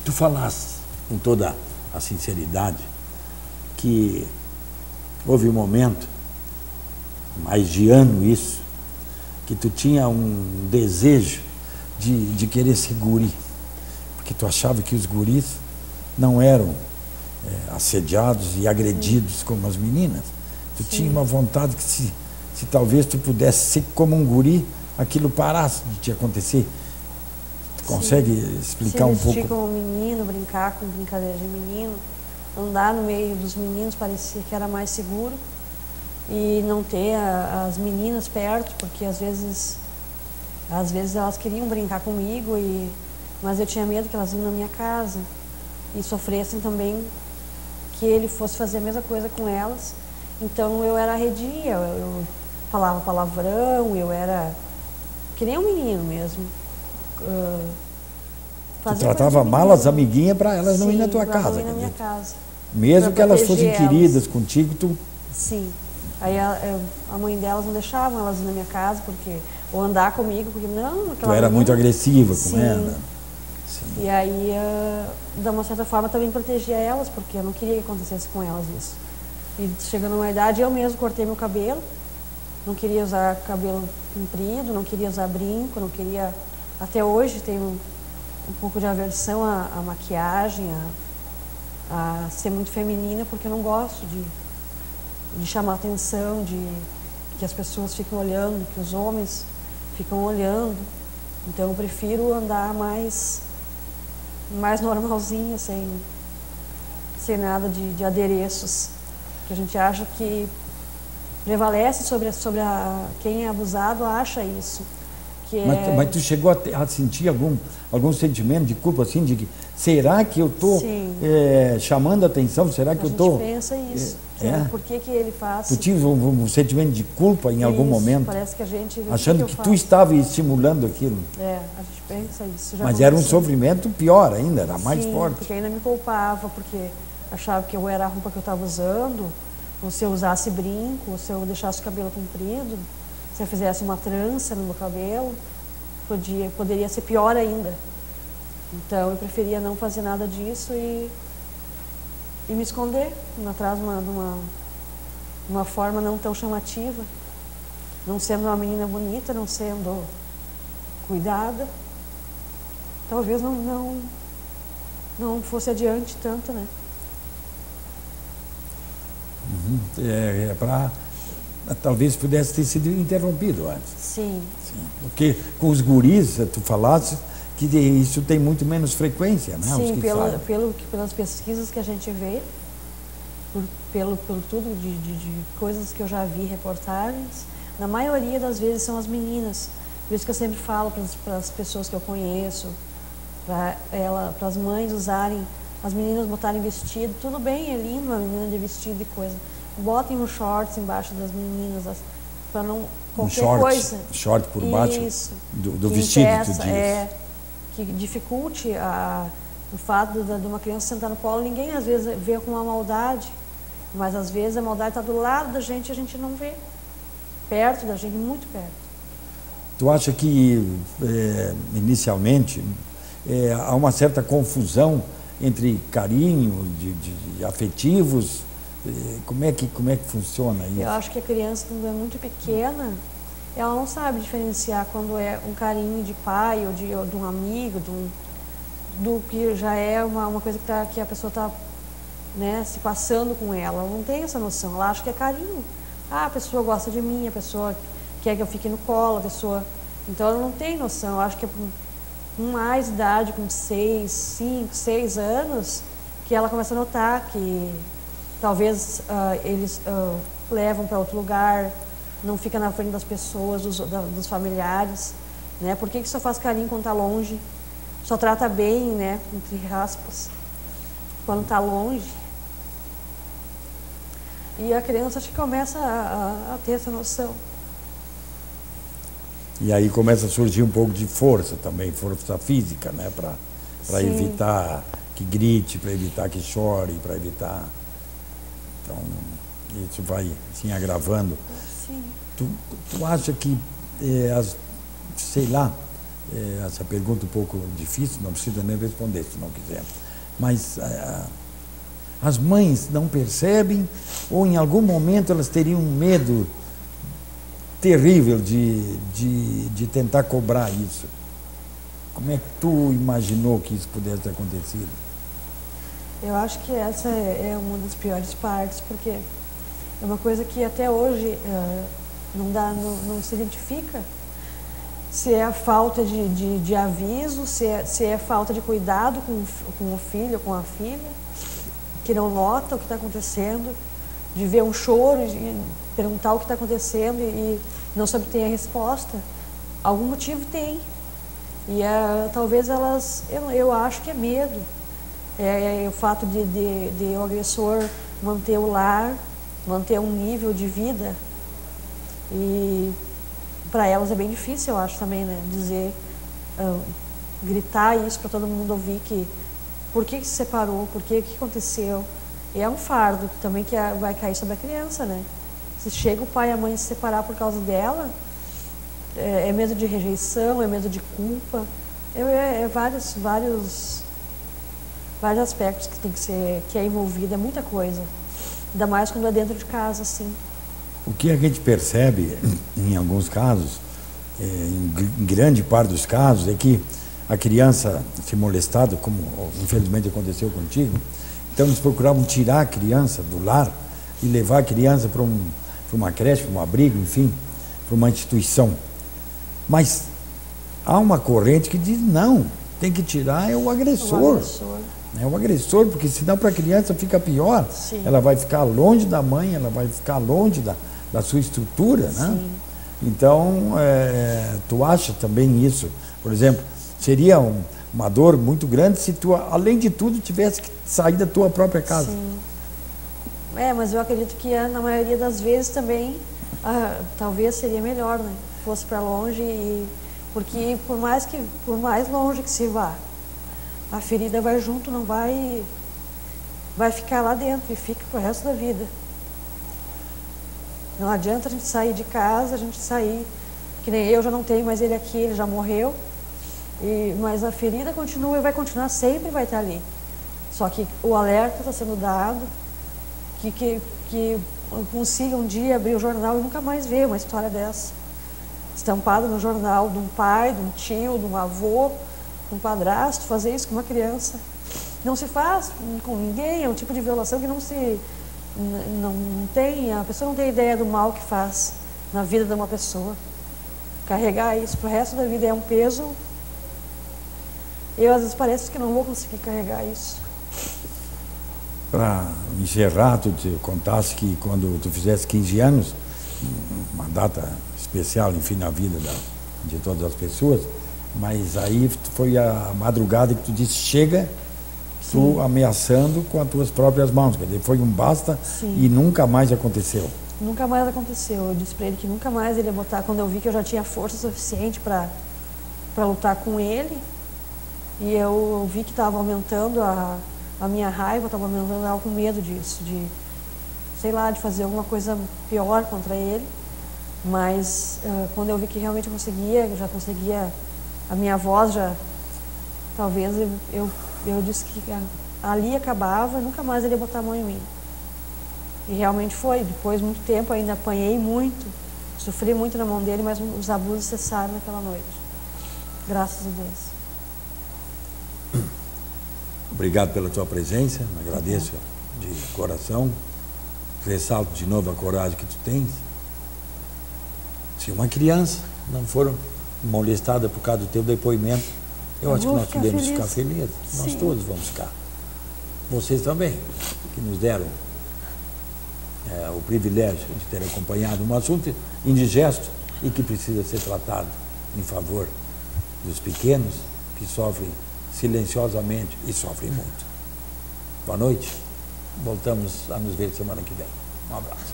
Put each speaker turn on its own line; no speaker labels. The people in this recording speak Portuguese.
Tu falaste com toda a sinceridade que houve um momento, mais de ano isso, que tu tinha um desejo de querer ser guri, porque tu achava que os guris não eram assediados e agredidos como as meninas. Tu tinha uma vontade que se talvez tu pudesse ser como um guri, aquilo parasse de te acontecer. Tu consegue explicar um pouco?
Se vestir como menino, brincar com brincadeira de menino, andar no meio dos meninos parecia que era mais seguro, e não ter as meninas perto, porque às vezes elas queriam brincar comigo, mas eu tinha medo que elas iam na minha casa e sofressem também, que ele fosse fazer a mesma coisa com elas. Então eu era arredia, eu falava palavrão, eu era que nem um menino mesmo.
Tu tratava mal as amiguinhas para elas não ir na tua casa?
Não ir na minha casa.
Mesmo que elas fossem queridas contigo, tu...
Sim. Aí a mãe delas não deixava elas ir na minha casa, ou andar comigo, porque não...
Tu era muito agressiva com ela.
Sim. E aí, de uma certa forma, também protegia elas, porque eu não queria que acontecesse com elas isso. E chegando numa idade, eu mesmo cortei meu cabelo, não queria usar cabelo comprido, não queria usar brinco, não queria... Até hoje tenho um pouco de aversão à maquiagem, a ser muito feminina, porque eu não gosto de chamar atenção, de que as pessoas fiquem olhando, que os homens ficam olhando. Então eu prefiro andar mais normalzinha, sem nada de adereços, que a gente acha que prevalece sobre quem é abusado, acha isso.
Mas tu chegou a sentir algum sentimento de culpa, assim, de que será que eu estou chamando a atenção? Será que eu estou...
A gente pensa isso. Por que ele faz?
Tu tinha um sentimento de culpa em algum momento?
Parece que a gente...
Achando que tu estava estimulando aquilo.
A gente pensa isso.
Mas era um sofrimento pior ainda, era mais forte.
Porque ainda me culpava, porque achava que eu era a roupa que eu estava usando, ou se eu usasse brinco, ou se eu deixasse o cabelo comprido, se eu fizesse uma trança no meu cabelo, poderia ser pior ainda. Então eu preferia não fazer nada disso e me esconder atrás de uma forma não tão chamativa, não sendo uma menina bonita, não sendo cuidada. Talvez não fosse adiante tanto, né?
Talvez pudesse ter sido interrompido antes.
Sim.
Porque com os guris, tu falaste que isso tem muito menos frequência, né?
Sim, pelas pesquisas que a gente vê, pelo tudo de coisas que eu já vi, reportagens, na maioria das vezes são as meninas. Por isso que eu sempre falo para as pessoas que eu conheço, para as mães usarem, as meninas botarem vestido, tudo bem, é lindo uma menina de vestido e coisa. Botem um shorts embaixo das meninas, para não... qualquer coisa.
Short por baixo do vestido, tu diz.
Que dificulte o fato de uma criança sentar no colo. Ninguém às vezes vê com uma maldade, mas às vezes a maldade está do lado da gente e a gente não vê. Perto da gente, muito perto.
Tu acha que, inicialmente, há uma certa confusão entre carinho, de afetivos? Como é que funciona isso?
Eu acho que a criança, quando é muito pequena, ela não sabe diferenciar quando é um carinho de pai ou de um amigo, do que já é uma coisa que a pessoa está, né, se passando com ela. Ela não tem essa noção, ela acha que é carinho. A pessoa gosta de mim, a pessoa quer que eu fique no colo, a pessoa... Então ela não tem noção. Eu acho que é com mais idade, com 5, 6 anos, que ela começa a notar que talvez eles levam para outro lugar, não fica na frente das pessoas, dos familiares, né? Por que só faz carinho quando está longe? Só trata bem, né? Entre aspas, quando está longe. E a criança acho que começa a ter essa noção.
E aí começa a surgir um pouco de força também, força física, né? Para evitar que grite, para evitar que chore, para evitar... Então, isso vai assim agravando.
Sim.
Tu acha que, sei lá, essa pergunta um pouco difícil, não precisa nem responder se não quiser. Mas as mães não percebem, ou em algum momento elas teriam um medo terrível de tentar cobrar isso. Como é que tu imaginou que isso pudesse ter acontecido?
Eu acho que essa é uma das piores partes, porque é uma coisa que até hoje não se identifica. Se é a falta de aviso, se é falta de cuidado com o filho ou com a filha, que não nota o que está acontecendo, de ver um choro e perguntar o que está acontecendo e não se obter a resposta. Algum motivo tem. E talvez elas, eu acho que é medo. É o fato de o agressor manter o lar, manter um nível de vida. E para elas é bem difícil, eu acho também, né, dizer, gritar isso para todo mundo ouvir que por que se separou, o que aconteceu. E é um fardo também que vai cair sobre a criança, né? Se chega o pai e a mãe se separar por causa dela, é medo de rejeição, é medo de culpa, vários aspectos que tem que é envolvido, é muita coisa. Ainda mais quando é dentro de casa, assim.
O que a gente percebe, em alguns casos, em grande parte dos casos, é que a criança se molestada, como infelizmente aconteceu contigo, então eles procuravam tirar a criança do lar e levar a criança para uma creche, para um abrigo, enfim, para uma instituição. Mas há uma corrente que diz não, tem que tirar é o agressor. É o agressor, porque senão para a criança fica pior.
Sim.
Ela vai ficar longe da mãe, ela vai ficar longe da sua estrutura, né?
Sim.
Então, tu acha também isso? Por exemplo, seria uma dor muito grande se tu, além de tudo, tivesse que sair da tua própria casa.
Sim. Mas eu acredito que na maioria das vezes também, talvez seria melhor, né? Fosse para longe, porque por mais longe que se vá, a ferida vai junto, não vai ficar lá dentro e fica pro resto da vida. Não adianta a gente sair de casa, que nem eu já não tenho mais ele aqui, ele já morreu, mas a ferida continua e vai continuar, sempre vai estar ali. Só que o alerta está sendo dado, que consiga um dia abrir o jornal e nunca mais ver uma história dessa. Estampada no jornal de um pai, de um tio, de um avô, de um padrasto, fazer isso com uma criança. Não se faz com ninguém, é um tipo de violação que a pessoa não tem ideia do mal que faz na vida de uma pessoa. Carregar isso pro resto da vida é um peso. Eu às vezes parece que não vou conseguir carregar isso.
Para encerrar, tu te contasse que quando tu fizesse 15 anos, uma data especial, enfim, na vida de todas as pessoas, mas aí foi a madrugada que tu disse, chega, tu ameaçando com as tuas próprias mãos, quer dizer, foi um basta. Sim. E nunca mais aconteceu.
Nunca mais aconteceu, eu disse para ele que nunca mais ele ia botar, quando eu vi que eu já tinha força suficiente para lutar com ele, e eu vi que estava aumentando a minha raiva, estava aumentando, eu estava com medo disso, de fazer alguma coisa pior contra ele. Mas quando eu vi que realmente eu já conseguia, a minha voz talvez eu disse que ali acabava, nunca mais ele ia botar a mão em mim. E realmente foi, depois de muito tempo, ainda apanhei muito, sofri muito na mão dele, mas os abusos cessaram naquela noite. Graças a Deus.
Obrigado pela tua presença, agradeço de coração, ressalto de novo a coragem que tu tens. Se uma criança não for molestada por causa do teu depoimento, eu acho que nós podemos ficar felizes. Nós todos vamos ficar. Vocês também, que nos deram o privilégio de ter acompanhado um assunto indigesto e que precisa ser tratado em favor dos pequenos que sofrem silenciosamente e sofrem muito. Boa noite. Voltamos a nos ver semana que vem. Um abraço.